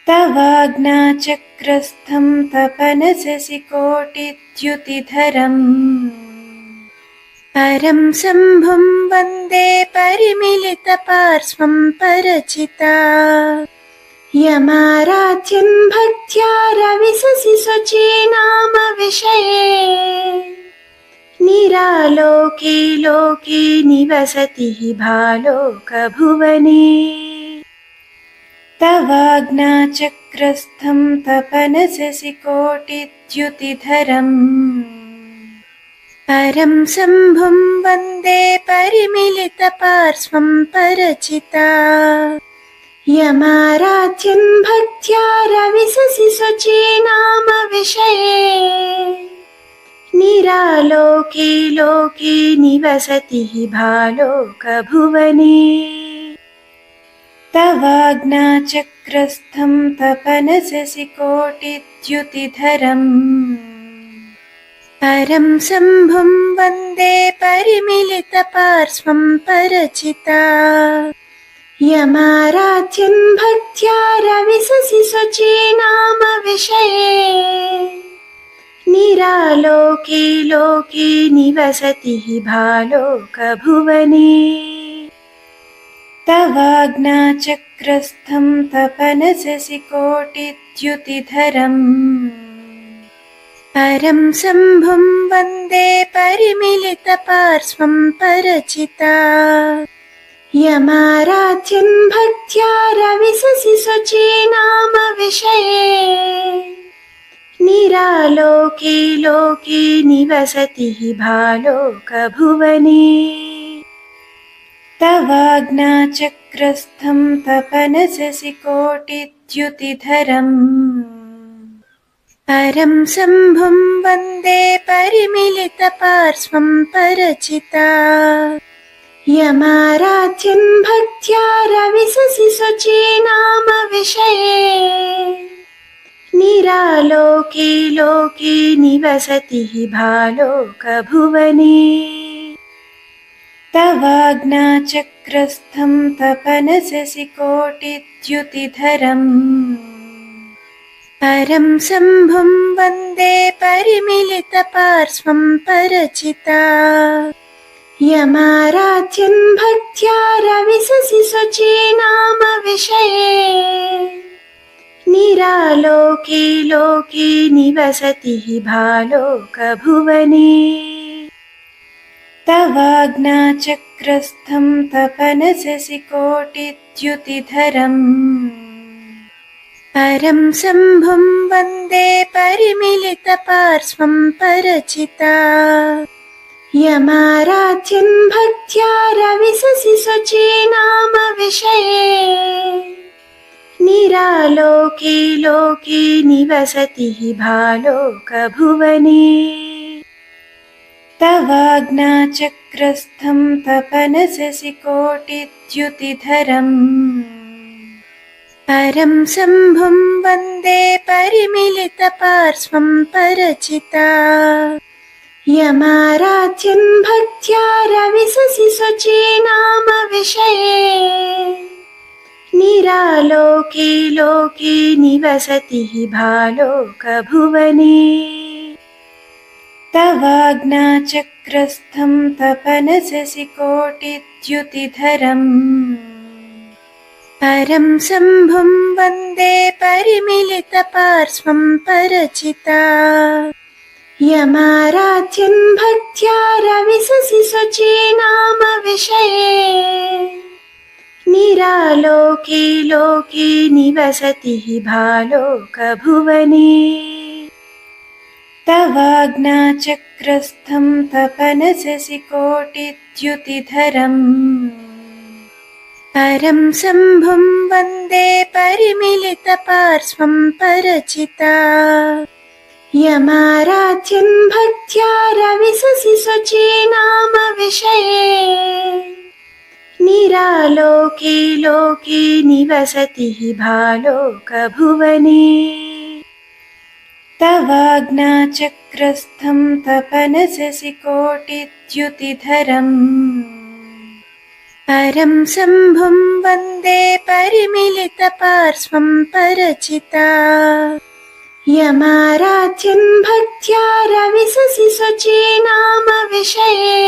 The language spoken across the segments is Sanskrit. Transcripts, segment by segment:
तवाज्ञाचक्रस्थं तपनससि कोटिद्युतिधरम् परं शम्भुं वन्दे परिमिलितपार्श्वं परचिता यमाराध्यं भक्त्या रविशसि शुचीनाम विषये निरालोके लोके निवसति हि भालोकभुवने तवाज्ञाचक्रस्थं तपनससि कोटिद्युतिधरम् परं शम्भुं वन्दे परिमिलितपार्श्वं परचिता यमाराध्यं भक्त्या रविशसि शुचीनाम विषये निरालोके लोके निवसति हि भालोकभुवने तवाज्ञाचक्रस्थं तपनससि कोटिद्युतिधरम् परं शम्भुं वन्दे परिमिलितपार्श्वं परचिता यमाराध्यं भक्त्या रविशसि शुचीनाम विषये निरालोके लोके निवसति हि भालोकभुवने तवाज्ञाचक्रस्थं तपनससि कोटिद्युतिधरम् परं शम्भुं वन्दे परिमिलितपार्श्वं परचिता यमाराध्यं भक्त्या रविशसि शुचीनाम विषये निरालोके लोके निवसति हि भालोकभुवने तवाज्ञाचक्रस्थं तपनससि कोटिद्युतिधरम् परं शम्भुं वन्दे परिमिलितपार्श्वं परचिता यमाराध्यं भक्त्या रविशसि शुचीनाम विषये निरालोके लोके निवसति हि भालोकभुवने तवाज्ञाचक्रस्थं तपनससि कोटिद्युतिधरम् परं शम्भुं वन्दे परिमिलितपार्श्वं परचिता यमाराध्यं भक्त्या रविशसि शुचीनाम विषये निरालोके लोके निवसति हि भालोकभुवने तवाज्ञाचक्रस्थं तपनससि कोटिद्युतिधरम् परं शम्भुं वन्दे परिमिलितपार्श्वं परचिता यमाराध्यं भक्त्या रविशसि शुचीनाम विषये निरालोके लोके निवसति हि भालोकभुवने तवाज्ञाचक्रस्थं तपनससि कोटिद्युतिधरम् परं शम्भुं वन्दे परिमिलितपार्श्वं परचिता यमाराध्यं भक्त्या रविशसि शुचीनाम विषये निरालोके लोके निवसति हि भालोकभुवने तवाज्ञाचक्रस्थं तपनससि कोटिद्युतिधरम् परं शम्भुं वन्दे परिमिलितपार्श्वं परचिता यमाराध्यं भक्त्या रविशसि शुचीनाम विषये निरालोके लोके निवसति हि भालोकभुवने तवाज्ञाचक्रस्थं तपनससि कोटिद्युतिधरम् परं शम्भुं वन्दे परिमिलितपार्श्वं परचिता यमाराध्यं भक्त्या रविशसि शुचीनाम विषये निरालोके लोके निवसति हि भालोकभुवने तवाज्ञाचक्रस्थं तपनससि कोटिद्युतिधरम् परं शम्भुं वन्दे परिमिलितपार्श्वं परचिता यमाराध्यन् भक्त्या रविशशि शुचीनाम विषये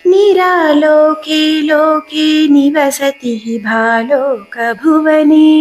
निरालोके लोके निवसति हि भालोकभुवने।